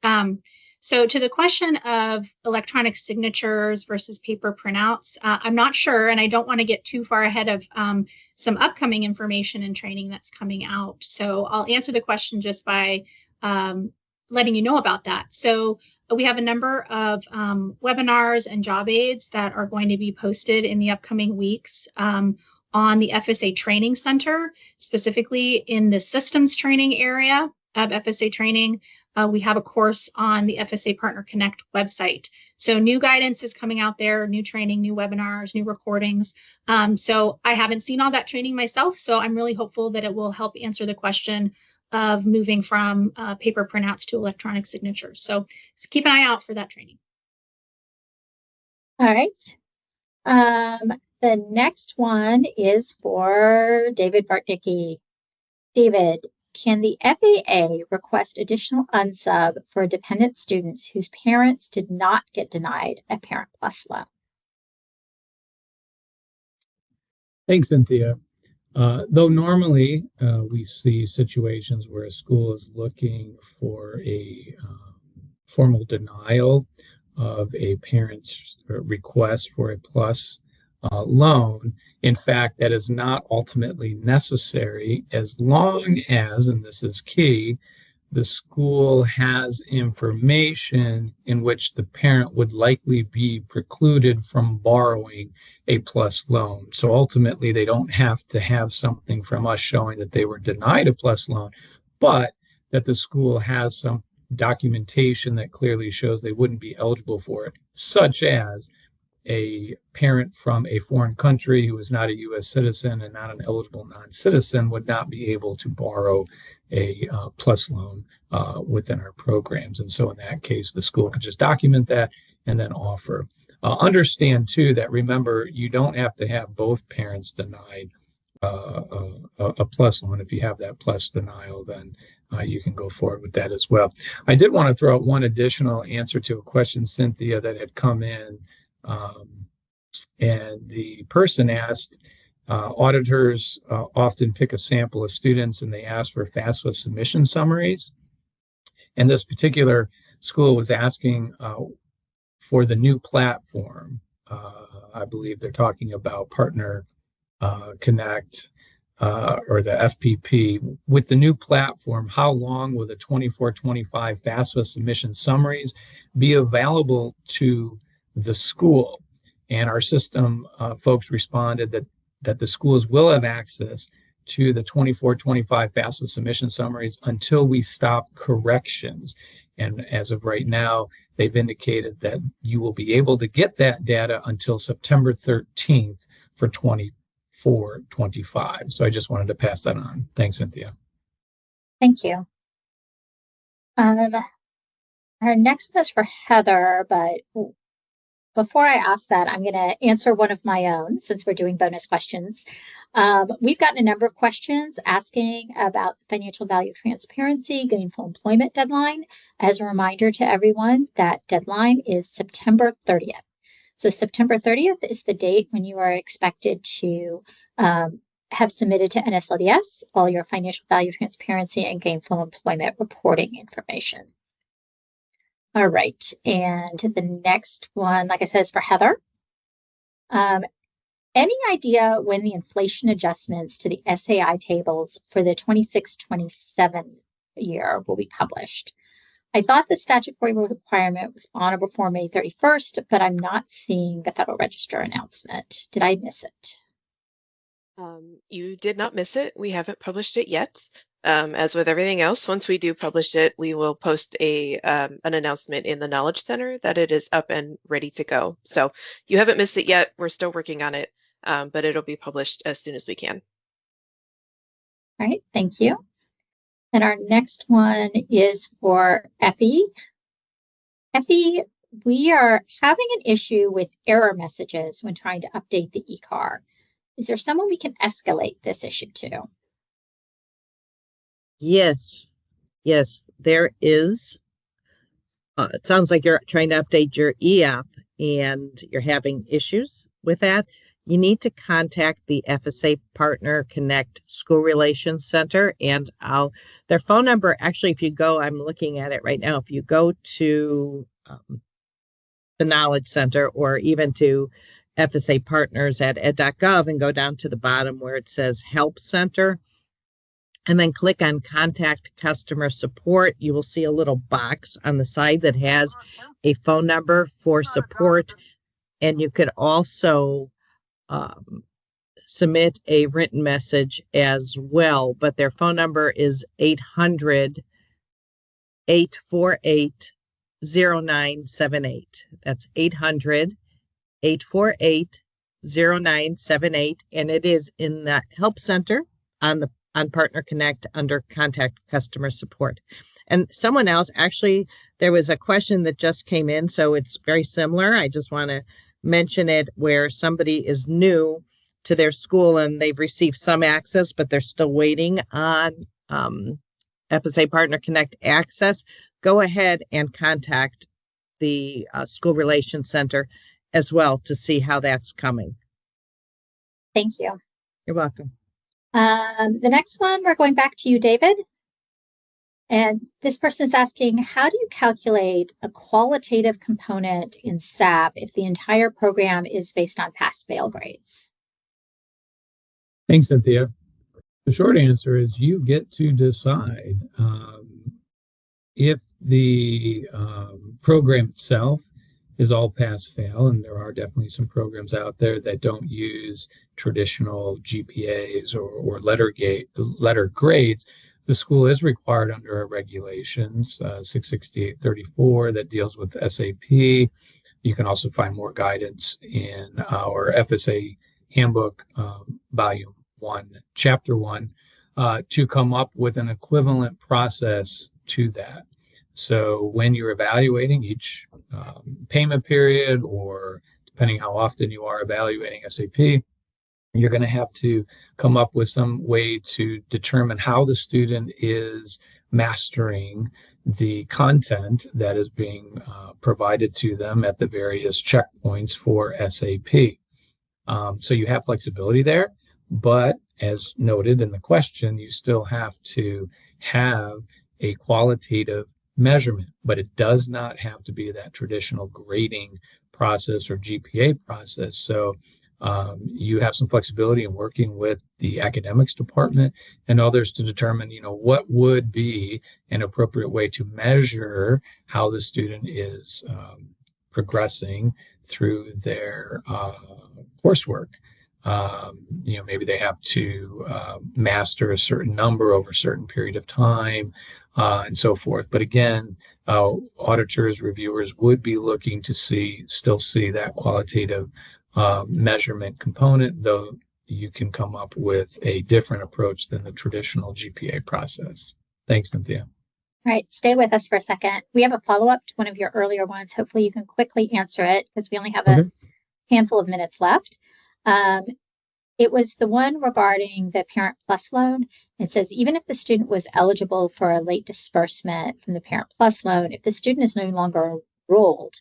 So to the question of electronic signatures versus paper printouts, I'm not sure, and I don't want to get too far ahead of some upcoming information and training that's coming out. So I'll answer the question just by letting you know about that. So we have a number of webinars and job aids that are going to be posted in the upcoming weeks on the FSA Training Center, specifically in the systems training area of FSA training. We have a course on the FSA Partner Connect website. So new guidance is coming out there, new training, new webinars, new recordings. So I haven't seen all that training myself, so I'm really hopeful that it will help answer the question of moving from paper printouts to electronic signatures. So keep an eye out for that training. All right. The next one is for David Bartnicki. David, can the FAA request additional unsub for dependent students whose parents did not get denied a Parent Plus loan? Thanks, Cynthia. Though normally we see situations where a school is looking for a formal denial of a parent's request for a plus loan. In fact, that is not ultimately necessary as long as, and this is key, the school has information in which the parent would likely be precluded from borrowing a plus loan. So ultimately, they don't have to have something from us showing that they were denied a plus loan, but that the school has some documentation that clearly shows they wouldn't be eligible for it, such as a parent from a foreign country who is not a U.S. citizen and not an eligible non-citizen would not be able to borrow a plus loan within our programs. And so in that case, the school could just document that and then offer. Understand too that, remember, you don't have to have both parents denied a plus loan. If you have that plus denial, then you can go forward with that as well. I did want to throw out one additional answer to a question, Cynthia, that had come in. And the person asked, auditors often pick a sample of students and they ask for FAFSA submission summaries. And this particular school was asking for the new platform. I believe they're talking about Partner Connect or the FPP. With the new platform, how long will the 24-25 FAFSA submission summaries be available to the school? And our system folks responded that the schools will have access to the 24-25 FAFSA submission summaries until we stop corrections. And as of right now, they've indicated that you will be able to get that data until September 13th for 24-25. So I just wanted to pass that on. Thanks, Cynthia. Thank you. Our next one is for Heather, but before I ask that, I'm going to answer one of my own since we're doing bonus questions. We've gotten a number of questions asking about financial value transparency, gainful employment deadline. As a reminder to everyone, that deadline is September 30th. So September 30th is the date when you are expected to have submitted to NSLDS all your financial value transparency and gainful employment reporting information. All right, and the next one, like I said, is for Heather. Any idea when the inflation adjustments to the SAI tables for the 26-27 year will be published? I thought the statutory requirement was on or before May 31st, but I'm not seeing the Federal Register announcement. Did I miss it? You did not miss it. We haven't published it yet. As with everything else, once we do publish it, we will post an announcement in the Knowledge Center that it is up and ready to go. So you haven't missed it yet. We're still working on it, but it'll be published as soon as we can. All right, thank you. And our next one is for Effie. Effie, we are having an issue with error messages when trying to update the e-car. Is there someone we can escalate this issue to? Yes, there is. it sounds like you're trying to update your EF and you're having issues with that, you need to contact the FSA Partner Connect School Relations Center. And their phone number, actually, if you go, I'm looking at it right now, if you go to the Knowledge Center or even to FSA Partners at ed.gov and go down to the bottom where it says Help Center, and then click on Contact Customer Support, you will see a little box on the side that has a phone number for support. And you could also submit a written message as well, but their phone number is 800-848-0978. That's 800-848-0978, and it is in the Help Center on Partner Connect under Contact Customer Support. And someone else, actually, there was a question that just came in, so it's very similar. I just want to mention it, where somebody is new to their school and they've received some access, but they're still waiting on FSA Partner Connect access. Go ahead and contact the School Relations Center as well to see how that's coming. Thank you. You're welcome. The next one, we're going back to you, David. And this person is asking, how do you calculate a qualitative component in SAP if the entire program is based on pass-fail grades? Thanks, Cynthia. The short answer is you get to decide if the program itself is all pass-fail, and there are definitely some programs out there that don't use traditional GPAs or letter grades. The school is required under our regulations, 66834, that deals with SAP. You can also find more guidance in our FSA Handbook, Volume 1, Chapter 1, to come up with an equivalent process to that. So when you're evaluating each payment period, or depending how often you are evaluating SAP, you're going to have to come up with some way to determine how the student is mastering the content that is being provided to them at the various checkpoints for SAP. So you have flexibility there, but as noted in the question, you still have to have a qualitative measurement, but it does not have to be that traditional grading process or GPA process. So you have some flexibility in working with the academics department and others to determine, what would be an appropriate way to measure how the student is progressing through their coursework. Maybe they have to master a certain number over a certain period of time, and so forth. But again, auditors, reviewers would be looking to still see that qualitative measurement component, though you can come up with a different approach than the traditional GPA process. Thanks, Cynthia. All right, stay with us for a second. We have a follow-up to one of your earlier ones. Hopefully you can quickly answer it because we only have a handful of minutes left. It was the one regarding the Parent Plus loan. It says, even if the student was eligible for a late disbursement from the Parent Plus loan, if the student is no longer enrolled,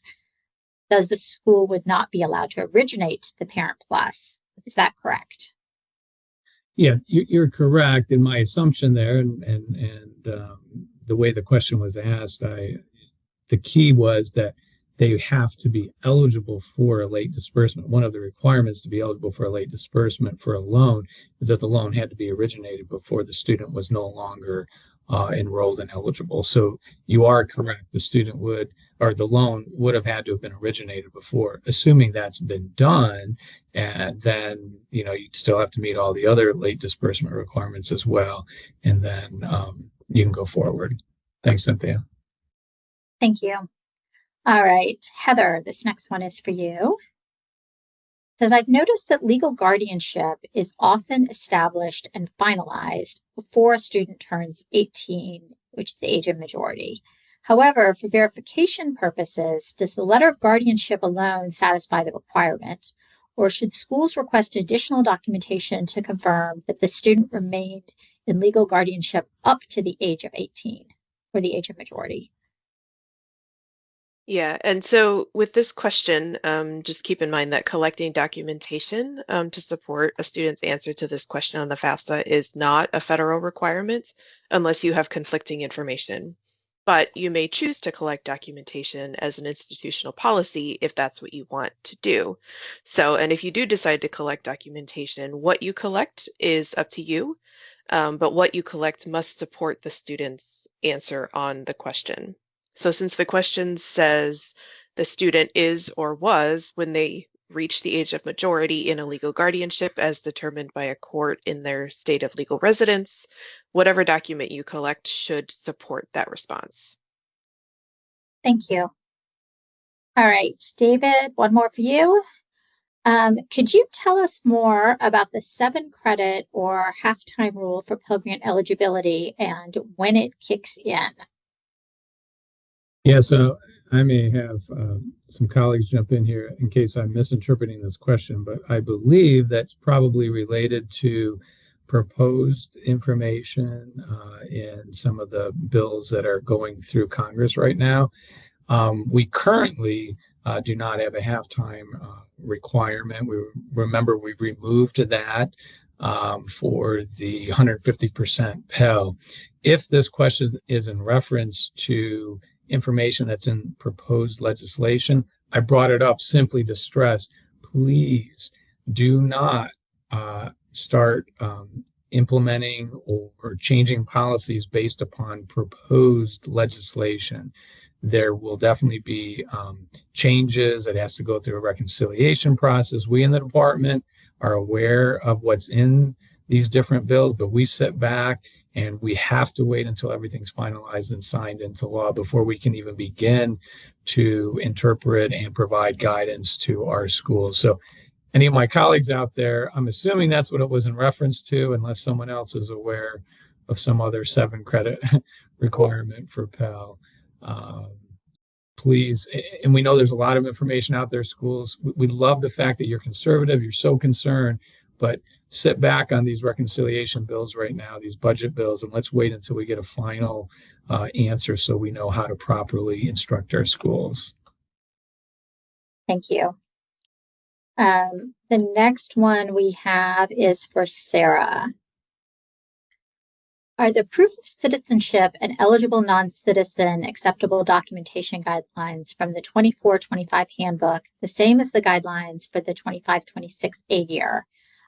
does the school would not be allowed to originate the Parent Plus? Is that correct? Yeah, you're correct in my assumption there, and the way the question was asked, the key was that they have to be eligible for a late disbursement. One of the requirements to be eligible for a late disbursement for a loan is that the loan had to be originated before the student was no longer enrolled and eligible. So you are correct. The loan would have had to have been originated before. Assuming that's been done, and then you'd still have to meet all the other late disbursement requirements as well, and then you can go forward. Thanks, Cynthia. Thank you. All right, Heather, this next one is for you. It says, I've noticed that legal guardianship is often established and finalized before a student turns 18, which is the age of majority. However, for verification purposes, does the letter of guardianship alone satisfy the requirement, or should schools request additional documentation to confirm that the student remained in legal guardianship up to the age of 18 or the age of majority? Yeah, and so with this question, just keep in mind that collecting documentation to support a student's answer to this question on the FAFSA is not a federal requirement unless you have conflicting information. But you may choose to collect documentation as an institutional policy if that's what you want to do. So, and if you do decide to collect documentation, what you collect is up to you, but what you collect must support the student's answer on the question. So since the question says the student is or was when they reach the age of majority in a legal guardianship as determined by a court in their state of legal residence, whatever document you collect should support that response. Thank you. All right, David, one more for you. Could you tell us more about the 7-credit or half-time rule for Pell Grant eligibility and when it kicks in? Yeah, so I may have some colleagues jump in here in case I'm misinterpreting this question, but I believe that's probably related to proposed information in some of the bills that are going through Congress right now. We currently do not have a halftime requirement. Remember we removed that for the 150% Pell. If this question is in reference to information that's in proposed legislation, I brought it up simply to stress, please do not start implementing or changing policies based upon proposed legislation. There will definitely be changes. It has to go through a reconciliation process. We in the department are aware of what's in these different bills, but we sit back and we have to wait until everything's finalized and signed into law before we can even begin to interpret and provide guidance to our schools. So any of my colleagues out there, I'm assuming that's what it was in reference to, unless someone else is aware of some other 7-credit requirement for Pell. Please, and we know there's a lot of information out there, schools. We love the fact that you're conservative, you're so concerned, but sit back on these reconciliation bills right now, these budget bills, and let's wait until we get a final answer so we know how to properly instruct our schools. Thank you. The next one we have is for Sarah. Are the proof of citizenship and eligible non-citizen acceptable documentation guidelines from the 24-25 handbook the same as the guidelines for the 25-26 aid year?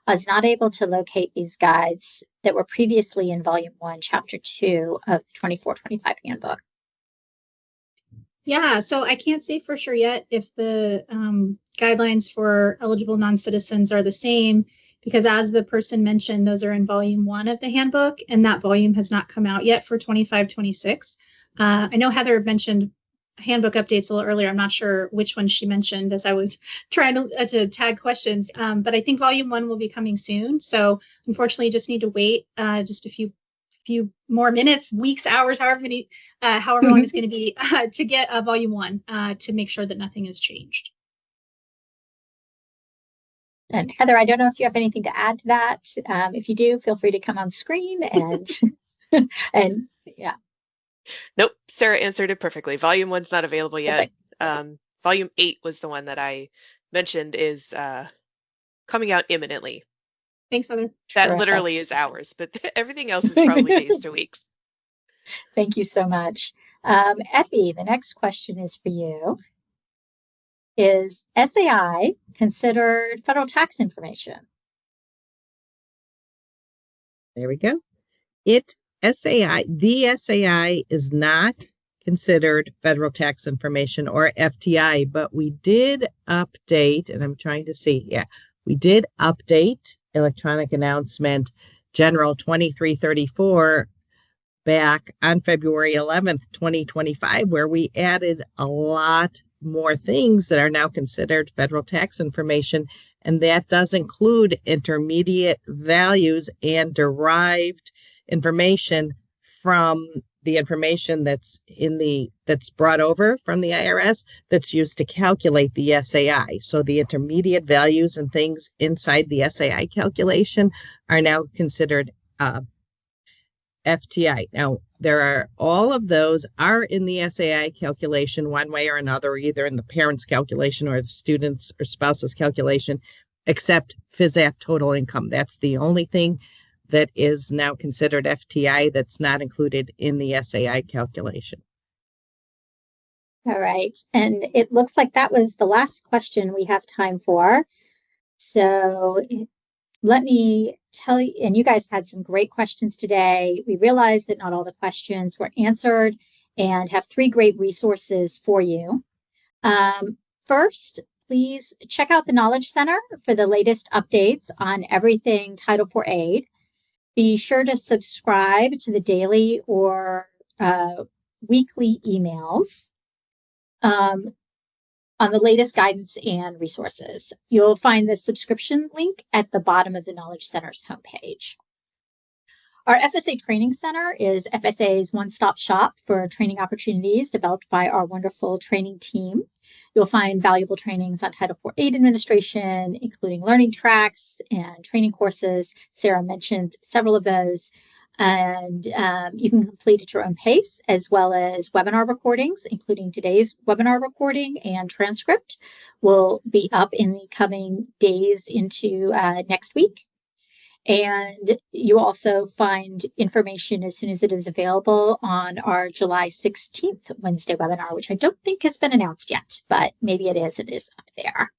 I was not able to locate these guides that were previously in Volume 1, Chapter 2 of the 24-25 handbook. Yeah, so I can't say for sure yet if the guidelines for eligible non-citizens are the same, because as the person mentioned, those are in Volume 1 of the handbook, and that volume has not come out yet for 25-26. I know Heather mentioned handbook updates a little earlier. I'm not sure which one she mentioned as I was trying to tag questions, but I think Volume 1 will be coming soon. So unfortunately, you just need to wait just a few more minutes, weeks, hours, however long it's going to be to get Volume 1 to make sure that nothing has changed. And Heather, I don't know if you have anything to add to that. If you do, feel free to come on screen and and yeah. Nope, Sarah answered it perfectly. Volume 1's not available yet. Volume 8 was the one that I mentioned is coming out imminently. Thanks, Heather. That Terrific. Literally is hours, but everything else is probably days to weeks. Thank you so much. Effie, the next question is for you. Is SAI considered federal tax information? There we go. The SAI is not considered federal tax information or FTI, but we did update, and I'm trying to see, we did update Electronic Announcement General 2334 back on February 11th, 2025, where we added a lot more things that are now considered federal tax information, and that does include intermediate values and derived information from the information that's brought over from the IRS that's used to calculate the SAI. So the intermediate values and things inside the SAI calculation are now considered FTI. Now, all of those are in the SAI calculation one way or another, either in the parent's calculation or the student's or spouse's calculation, except FISAP total income. That's the only thing that is now considered FTI that's not included in the SAI calculation. All right. And it looks like that was the last question we have time for. So let me tell you, and you guys had some great questions today. We realized that not all the questions were answered and have 3 great resources for you. First, please check out the Knowledge Center for the latest updates on everything Title IV aid. Be sure to subscribe to the daily or weekly emails on the latest guidance and resources. You'll find the subscription link at the bottom of the Knowledge Center's homepage. Our FSA Training Center is FSA's one-stop shop for training opportunities developed by our wonderful training team. You'll find valuable trainings on Title IV aid administration, including learning tracks and training courses. Sarah mentioned several of those. And you can complete at your own pace, as well as webinar recordings, including today's webinar recording and transcript will be up in the coming days into next week. And you also find information as soon as it is available on our July 16th Wednesday webinar, which I don't think has been announced yet, but maybe it is up there.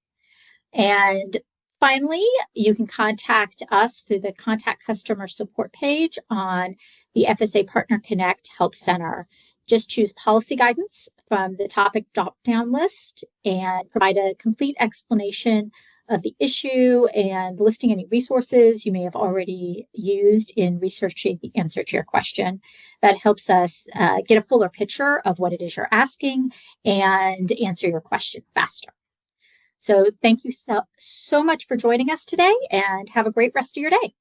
And finally, you can contact us through the Contact Customer Support page on the FSA Partner Connect Help Center. Just choose Policy Guidance from the topic drop-down list and provide a complete explanation of the issue and listing any resources you may have already used in researching the answer to your question. That helps us get a fuller picture of what it is you're asking and answer your question faster. So thank you so much for joining us today, and have a great rest of your day.